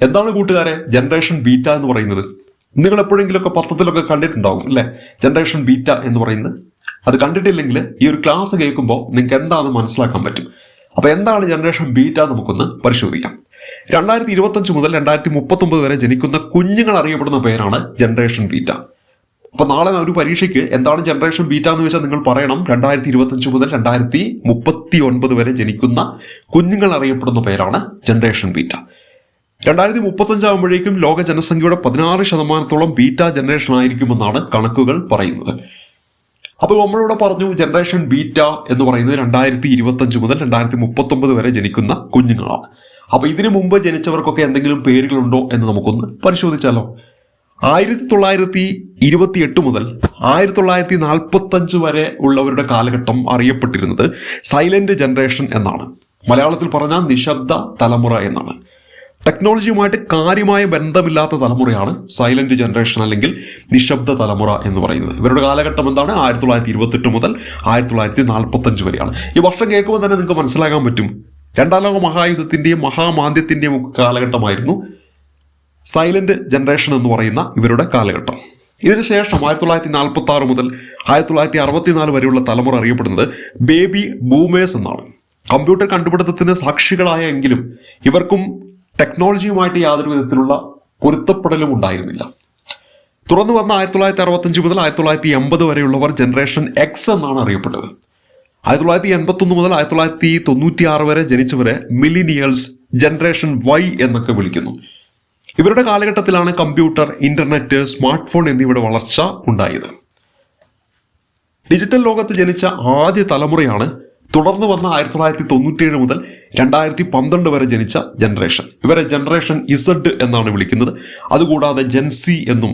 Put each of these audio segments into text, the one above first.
എന്താണ് കൂട്ടുകാരെ generation beta എന്ന് പറയുന്നത്? നിങ്ങൾ എപ്പോഴെങ്കിലുമൊക്കെ പത്രത്തിലൊക്കെ കണ്ടിട്ടുണ്ടാവും അല്ലേ, ജനറേഷൻ ബീറ്റ എന്ന് പറയുന്നത്. അത് കണ്ടിട്ടില്ലെങ്കിൽ ഈ ഒരു ക്ലാസ് കേൾക്കുമ്പോൾ നിങ്ങൾക്ക് എന്താണെന്ന് മനസ്സിലാക്കാൻ പറ്റും. അപ്പോൾ എന്താണ് ജനറേഷൻ ബീറ്റ നമുക്കൊന്ന് പരിശോധിക്കാം. 2025 മുതൽ 2039 വരെ ജനിക്കുന്ന കുഞ്ഞുങ്ങൾ അറിയപ്പെടുന്ന പേരാണ് ജനറേഷൻ ബീറ്റ. അപ്പോൾ നാളെ ഒരു പരീക്ഷയ്ക്ക് എന്താണ് ജനറേഷൻ ബീറ്റ എന്ന് വെച്ചാൽ നിങ്ങൾ പറയണം 2025 മുതൽ 2039 വരെ ജനിക്കുന്ന കുഞ്ഞുങ്ങൾ അറിയപ്പെടുന്ന പേരാണ് ജനറേഷൻ ബീറ്റ. 2035 ആകുമ്പോഴേക്കും ലോക ജനസംഖ്യയുടെ 16% ബീറ്റ ജനറേഷൻ ആയിരിക്കുമെന്നാണ് കണക്കുകൾ പറയുന്നത്. അപ്പോൾ നമ്മളിവിടെ പറഞ്ഞു ജനറേഷൻ ബീറ്റ എന്ന് പറയുന്നത് 2025 മുതൽ 2039 വരെ ജനിക്കുന്ന കുഞ്ഞുങ്ങളാണ്. അപ്പോൾ ഇതിനു മുമ്പ് ജനിച്ചവർക്കൊക്കെ എന്തെങ്കിലും പേരുകളുണ്ടോ എന്ന് നമുക്കൊന്ന് പരിശോധിച്ചാലോ. 1928 മുതൽ 1945 വരെ ഉള്ളവരുടെ കാലഘട്ടം അറിയപ്പെട്ടിരുന്നത് സൈലന്റ് ജനറേഷൻ എന്നാണ്. മലയാളത്തിൽ പറഞ്ഞാൽ നിശബ്ദ തലമുറ എന്നാണ്. ടെക്നോളജിയുമായിട്ട് കാര്യമായ ബന്ധമില്ലാത്ത തലമുറയാണ് സൈലന്റ് ജനറേഷൻ അല്ലെങ്കിൽ നിശബ്ദ തലമുറ എന്ന് പറയുന്നത്. ഇവരുടെ കാലഘട്ടം എന്താണ്? 1928 മുതൽ 1945 വരെയാണ്. ഈ വർഷം കേൾക്കുമ്പോൾ തന്നെ നിങ്ങൾക്ക് മനസ്സിലാക്കാൻ പറ്റും, രണ്ടാം ലോക മഹായുദ്ധത്തിന്റെയും മഹാമാന്ദ്യത്തിന്റെയും ഒക്കെ കാലഘട്ടമായിരുന്നു സൈലന്റ് ജനറേഷൻ എന്ന് പറയുന്ന ഇവരുടെ കാലഘട്ടം. ഇതിനുശേഷം 1946 മുതൽ 1964 വരെയുള്ള തലമുറ അറിയപ്പെടുന്നത് ബേബി ബൂമേഴ്സ് എന്നാണ്. കമ്പ്യൂട്ടർ കണ്ടുപിടുത്തത്തിന് സാക്ഷികളായ എങ്കിലും ഇവർക്കും ടെക്നോളജിയുമായിട്ട് യാതൊരു വിധത്തിലുള്ള പൊരുത്തപ്പെടലും ഉണ്ടായിരുന്നില്ല. തുറന്നു വന്ന 1965 മുതൽ 1980 വരെയുള്ളവർ ജനറേഷൻ എക്സ് എന്നാണ് അറിയപ്പെട്ടത്. 1981 മുതൽ 1996 വരെ ജനിച്ചവരെ മില്ലിനിയൽസ്, ജനറേഷൻ വൈ എന്നൊക്കെ വിളിക്കുന്നു. ഇവരുടെ കാലഘട്ടത്തിലാണ് കമ്പ്യൂട്ടർ, ഇന്റർനെറ്റ്, സ്മാർട്ട് ഫോൺ എന്നിവയുടെ വളർച്ച ഉണ്ടായത്. ഡിജിറ്റൽ ലോകത്ത് ജനിച്ച ആദ്യ തലമുറയാണ് തുടർന്ന് വന്ന 1997 മുതൽ 2012 വരെ ജനിച്ച ജനറേഷൻ. ഇവരെ ജനറേഷൻ ഇസഡ് എന്നാണ് വിളിക്കുന്നത്. അതുകൂടാതെ ജെൻസി എന്നും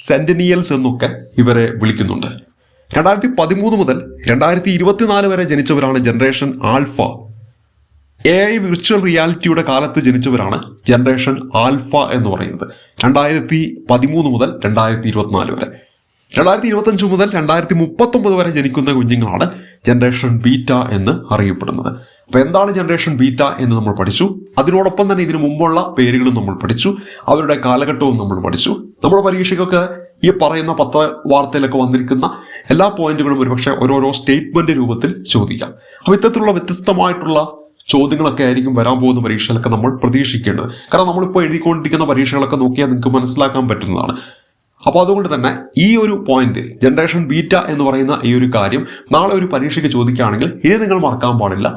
സെന്റിനിയൽസ് എന്നൊക്കെ ഇവരെ വിളിക്കുന്നുണ്ട്. 2013 മുതൽ 2024 വരെ ജനിച്ചവരാണ് ജനറേഷൻ ആൽഫ. AI വിർച്വൽ റിയാലിറ്റിയുടെ കാലത്ത് ജനിച്ചവരാണ് ജനറേഷൻ ആൽഫ എന്ന് പറയുന്നത്. 2013 മുതൽ 2024 വരെ. 2025 മുതൽ 2039 വരെ ജനിക്കുന്ന കുഞ്ഞുങ്ങളാണ് ജനറേഷൻ ബീറ്റ എന്ന് അറിയപ്പെടുന്നത്. അപ്പോൾ എന്താണ് ജനറേഷൻ ബീറ്റ എന്ന് നമ്മൾ പഠിച്ചു. അതിനോടൊപ്പം തന്നെ ഇതിനു മുമ്പുള്ള പേരുകളും നമ്മൾ പഠിച്ചു, അവരുടെ കാലഘട്ടവും നമ്മൾ പഠിച്ചു. നമ്മുടെ പരീക്ഷയ്ക്കൊക്കെ ഈ പറയുന്ന വാർത്തയിലൊക്കെ വന്നിരിക്കുന്ന എല്ലാ പോയിന്റുകളും ഒരുപക്ഷെ ഓരോരോ സ്റ്റേറ്റ്മെന്റ് രൂപത്തിൽ ചോദിക്കാം. അപ്പോൾ ഇത്തരത്തിലുള്ള വ്യത്യസ്തമായിട്ടുള്ള ചോദ്യങ്ങളൊക്കെ ആയിരിക്കും വരാൻ പോകുന്ന പരീക്ഷയിലൊക്കെ നമ്മൾ പ്രതീക്ഷിക്കേണ്ടത്. കാരണം നമ്മളിപ്പോൾ എഴുതിക്കൊണ്ടിരിക്കുന്ന പരീക്ഷകളൊക്കെ നോക്കിയാൽ നിങ്ങൾക്ക് മനസ്സിലാക്കാൻ പറ്റുന്നതാണ്. അപ്പോൾ അതുകൊണ്ട് തന്നെ ഈ ഒരു പോയിന്റ് ജനറേഷൻ ബീറ്റ എന്ന് പറയുന്ന ഈ ഒരു കാര്യം നാളെ ഒരു പരീക്ഷയ്ക്ക് ചോദിക്കുകയാണെങ്കിൽ ഇത് നിങ്ങൾ മറക്കാൻ പാടില്ല.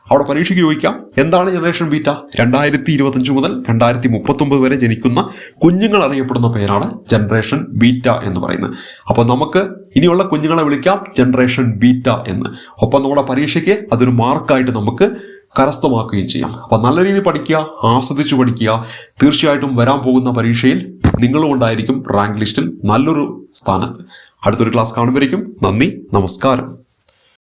അവിടെ പരീക്ഷയ്ക്ക് ചോദിക്കാം എന്താണ് ജനറേഷൻ ബീറ്റ. 2025 മുതൽ 2039 വരെ ജനിക്കുന്ന കുഞ്ഞുങ്ങൾ അറിയപ്പെടുന്ന പേരാണ് ജനറേഷൻ ബീറ്റ എന്ന് പറയുന്നത്. അപ്പോൾ നമുക്ക് ഇനിയുള്ള കുഞ്ഞുങ്ങളെ വിളിക്കാം ജനറേഷൻ ബീറ്റ എന്ന്. ഒപ്പം നമ്മുടെ പരീക്ഷയ്ക്ക് അതൊരു മാർക്കായിട്ട് നമുക്ക് കരസ്ഥമാക്കുകയും ചെയ്യാം. അപ്പോൾ നല്ല രീതിയിൽ പഠിക്കുക, ആസ്വദിച്ചു പഠിക്കുക. തീർച്ചയായിട്ടും വരാൻ പോകുന്ന പരീക്ഷയിൽ നിങ്ങളും ഉണ്ടായിരിക്കും റാങ്ക് ലിസ്റ്റിൽ നല്ലൊരു സ്ഥാനത്ത്. അടുത്തൊരു ക്ലാസ് കാണുമ്പോഴേക്കും നന്ദി, നമസ്കാരം.